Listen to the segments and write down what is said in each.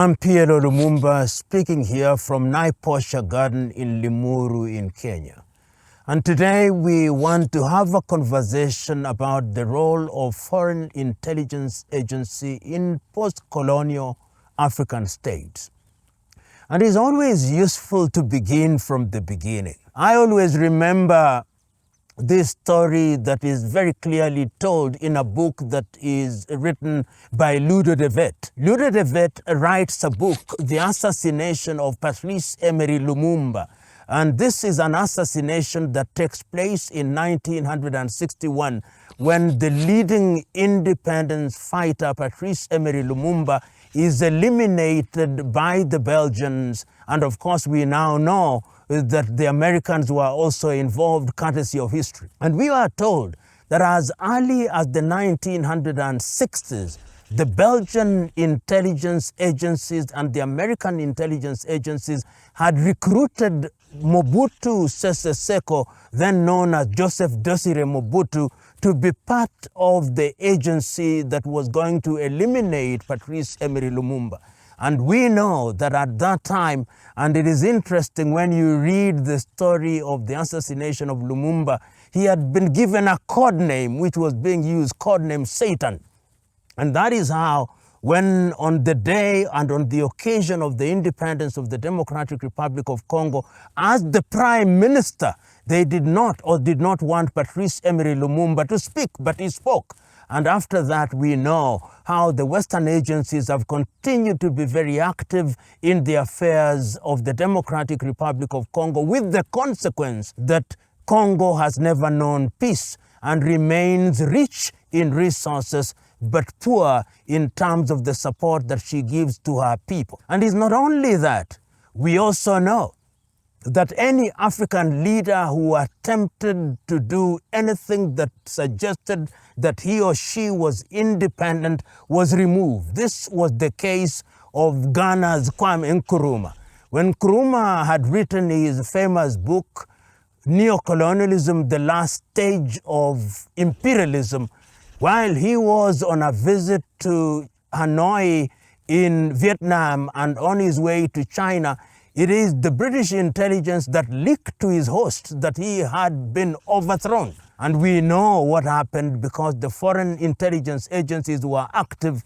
I'm Plo Lumumba speaking here from Naiposha Garden in Limuru in Kenya. And today we want to have a conversation about the role of foreign intelligence agency in post-colonial African states. And it's always useful to begin from the beginning. I always remember this story that is very clearly told in a book that is written by Ludo de Vet. Ludo de Vet writes a book, The Assassination of Patrice Emery Lumumba. And this is an assassination that takes place in 1961 when the leading independence fighter, Patrice Emery Lumumba, is eliminated by the Belgians. And of course, we now know that the Americans were also involved, courtesy of history. And we are told that as early as the 1960s, the Belgian intelligence agencies and the American intelligence agencies had recruited Mobutu Sese Seko, then known as Joseph Désiré Mobutu, to be part of the agency that was going to eliminate Patrice Emery Lumumba. And we know that at that time, and it is interesting when you read the story of the assassination of Lumumba, he had been given a code name which was being used, code name Satan. And that is how, when on the day and on the occasion of the independence of the Democratic Republic of Congo, as the Prime Minister, they did not want Patrice Emery Lumumba to speak, but he spoke. And after that, we know how the Western agencies have continued to be very active in the affairs of the Democratic Republic of Congo, with the consequence that Congo has never known peace and remains rich in resources, but poor in terms of the support that she gives to her people. And it's not only that, we also know that any African leader who attempted to do anything that suggested that he or she was independent was removed. This was the case of Ghana's Kwame Nkrumah. When Nkrumah had written his famous book, Neocolonialism, the Last Stage of Imperialism, while he was on a visit to Hanoi in Vietnam and on his way to China, it is the British intelligence that leaked to his host that he had been overthrown. And we know what happened because the foreign intelligence agencies were active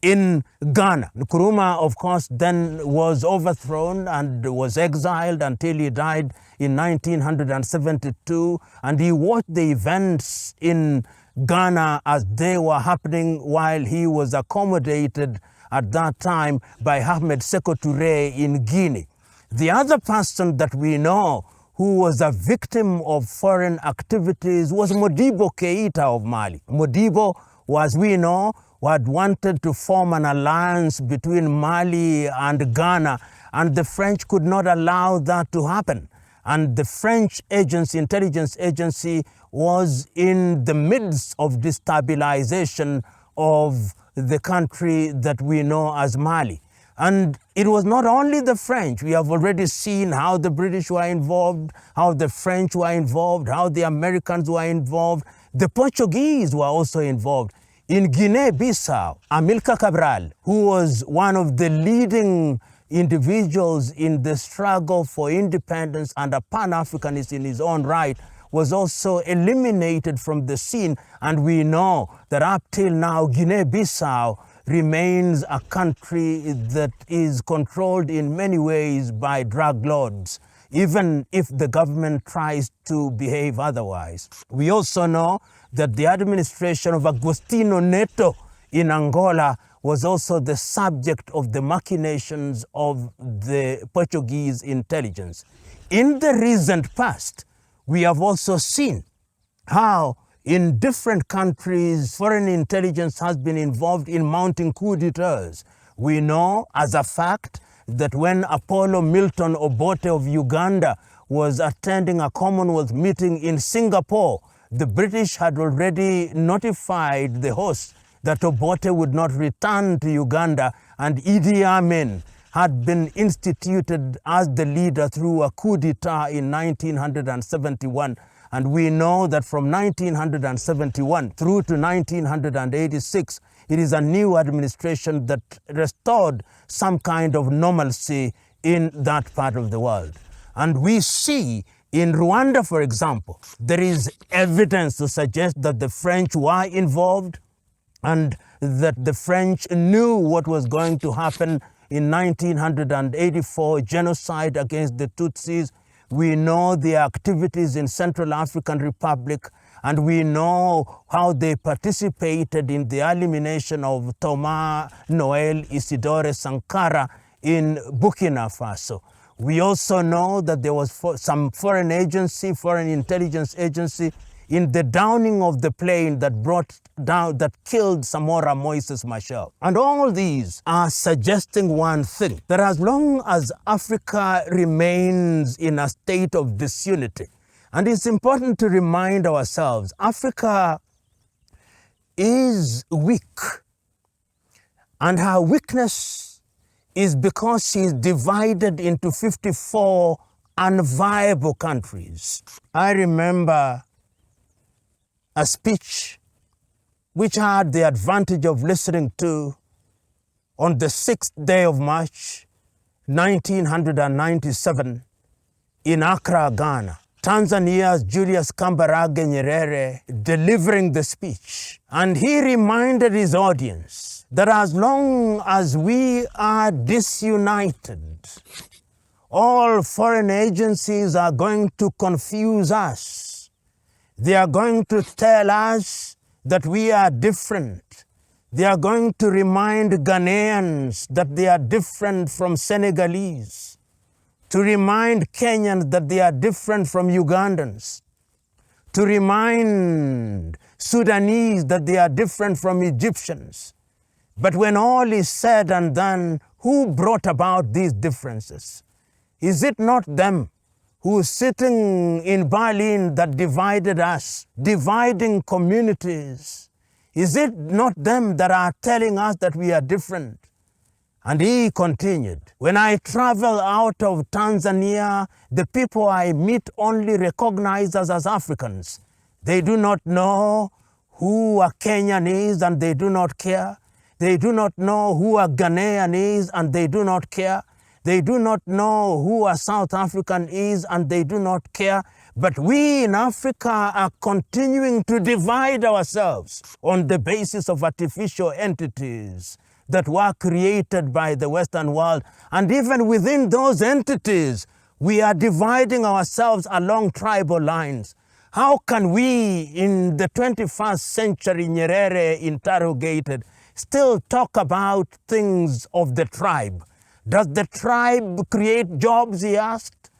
in Ghana. Nkrumah, of course, then was overthrown and was exiled until he died in 1972. And he watched the events in Ghana as they were happening while he was accommodated at that time by Ahmed Sékou Touré in Guinea. The other person that we know who was a victim of foreign activities was Modibo Keïta of Mali. Modibo, as we know, had wanted to form an alliance between Mali and Ghana, and the French could not allow that to happen. And the French intelligence agency was in the midst of destabilization of the country that we know as Mali. And it was not only the French. We have already seen how the British were involved, how the French were involved, how the Americans were involved. The Portuguese were also involved. In Guinea-Bissau, Amilcar Cabral, who was one of the leading individuals in the struggle for independence and a Pan-Africanist in his own right, was also eliminated from the scene. And we know that up till now, Guinea-Bissau remains a country that is controlled in many ways by drug lords, even if the government tries to behave otherwise. We also know that the administration of Agostinho Neto in Angola was also the subject of the machinations of the Portuguese intelligence. In the recent past, we have also seen how in different countries, foreign intelligence has been involved in mounting coup d'etats. We know as a fact that when Apollo Milton Obote of Uganda was attending a Commonwealth meeting in Singapore, the British had already notified the host that Obote would not return to Uganda, and Idi Amin had been instituted as the leader through a coup d'etat in 1971. And we know that from 1971 through to 1986, it is a new administration that restored some kind of normalcy in that part of the world. And we see in Rwanda, for example, there is evidence to suggest that the French were involved and that the French knew what was going to happen in 1984, genocide against the Tutsis. We know their activities in Central African Republic, and we know how they participated in the elimination of Thomas Noel Isidore Sankara in Burkina Faso. We also know that there was some foreign intelligence agency in the downing of the plane that killed Samora Moises Machel. And all these are suggesting one thing, that as long as Africa remains in a state of disunity, and it's important to remind ourselves, Africa is weak, and her weakness is because she is divided into 54 unviable countries. I remember a speech which I had the advantage of listening to on the 6th day of March, 1997, in Accra, Ghana. Tanzania's Julius Kambarage Nyerere delivering the speech. And he reminded his audience that as long as we are disunited, all foreign agencies are going to confuse us. They are going to tell us that we are different. They are going to remind Ghanaians that they are different from Senegalese, to remind Kenyans that they are different from Ugandans, to remind Sudanese that they are different from Egyptians. But when all is said and done, who brought about these differences? Is it not them who is sitting in Berlin that divided us, dividing communities? Is it not them that are telling us that we are different? And he continued, when I travel out of Tanzania, the people I meet only recognize us as Africans. They do not know who a Kenyan is and they do not care. They do not know who a Ghanaian is and they do not care. They do not know who a South African is and they do not care. But we in Africa are continuing to divide ourselves on the basis of artificial entities that were created by the Western world. And even within those entities, we are dividing ourselves along tribal lines. How can we, in the 21st century, Nyerere interrogated, still talk about things of the tribe? Does the tribe create jobs, he asked?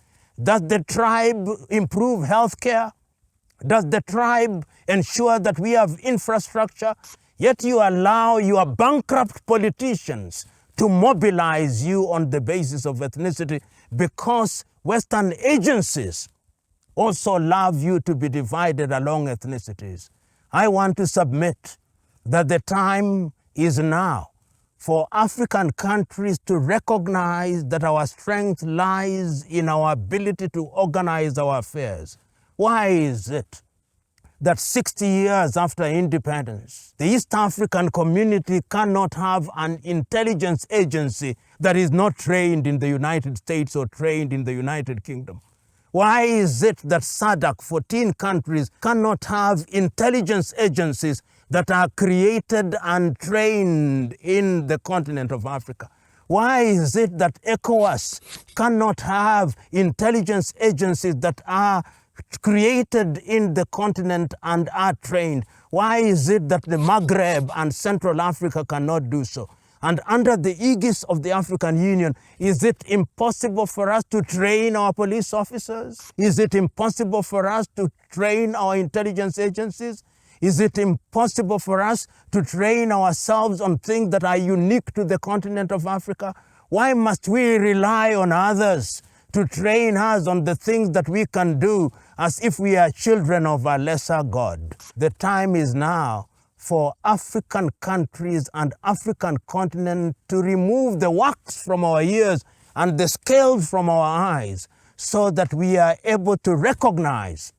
Does the tribe improve healthcare? Does the tribe ensure that we have infrastructure? Yet you allow your bankrupt politicians to mobilize you on the basis of ethnicity, because Western agencies also love you to be divided along ethnicities. I want to submit that the time is now for African countries to recognize that our strength lies in our ability to organize our affairs. Why is it that 60 years after independence, the East African community cannot have an intelligence agency that is not trained in the United States or trained in the United Kingdom? Why is it that SADC, 14 countries, cannot have intelligence agencies that are created and trained in the continent of Africa? Why is it that ECOWAS cannot have intelligence agencies that are created in the continent and are trained? Why is it that the Maghreb and Central Africa cannot do so? And under the aegis of the African Union, is it impossible for us to train our police officers? Is it impossible for us to train our intelligence agencies? Is it impossible for us to train ourselves on things that are unique to the continent of Africa? Why must we rely on others to train us on the things that we can do as if we are children of a lesser God? The time is now for African countries and African continent to remove the wax from our ears and the scales from our eyes, so that we are able to recognize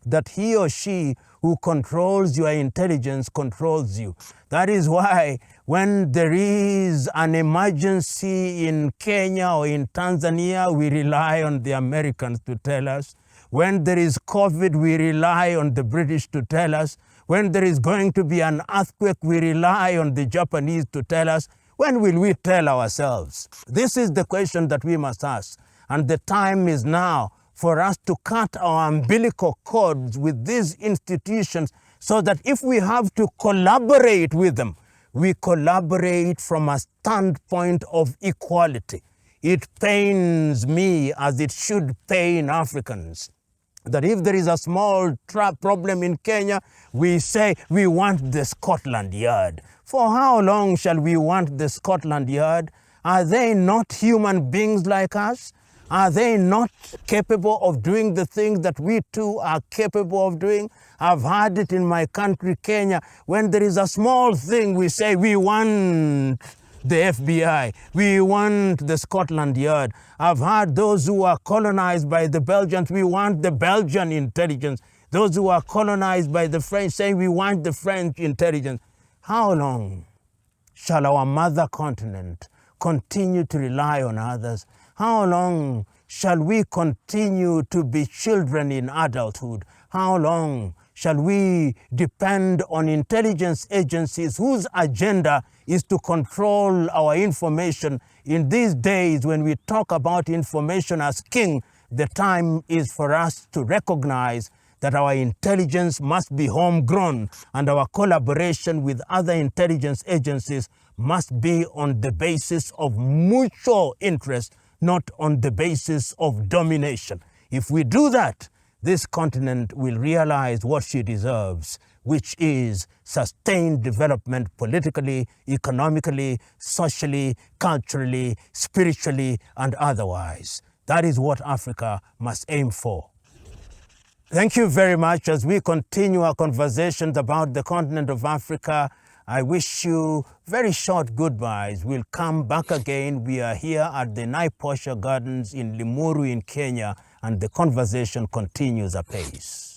that he or she who who controls your intelligence controls you. That is why when there is an emergency in Kenya or in Tanzania, we rely on the Americans to tell us. When there is COVID, we rely on the British to tell us. When there is going to be an earthquake, we rely on the Japanese to tell us. When will we tell ourselves? This is the question that we must ask. And the time is now for us to cut our umbilical cords with these institutions so that if we have to collaborate with them, we collaborate from a standpoint of equality. It pains me, as it should pain Africans, that if there is a small problem in Kenya, we say we want the Scotland Yard. For how long shall we want the Scotland Yard? Are they not human beings like us? Are they not capable of doing the things that we too are capable of doing? I've had it in my country, Kenya. When there is a small thing, we say we want the FBI. We want the Scotland Yard. I've heard those who are colonized by the Belgians, we want the Belgian intelligence. Those who are colonized by the French saying we want the French intelligence. How long shall our mother continent continue to rely on others? How long shall we continue to be children in adulthood? How long shall we depend on intelligence agencies whose agenda is to control our information? In these days, when we talk about information as king, the time is for us to recognize that our intelligence must be homegrown and our collaboration with other intelligence agencies must be on the basis of mutual interest, not on the basis of domination. If we do that, this continent will realize what she deserves, which is sustained development politically, economically, socially, culturally, spiritually, and otherwise. That is what Africa must aim for. Thank you very much. As we continue our conversations about the continent of Africa, I wish you very short goodbyes. We'll come back again. We are here at the Naiposha Gardens in Limuru in Kenya, and the conversation continues apace.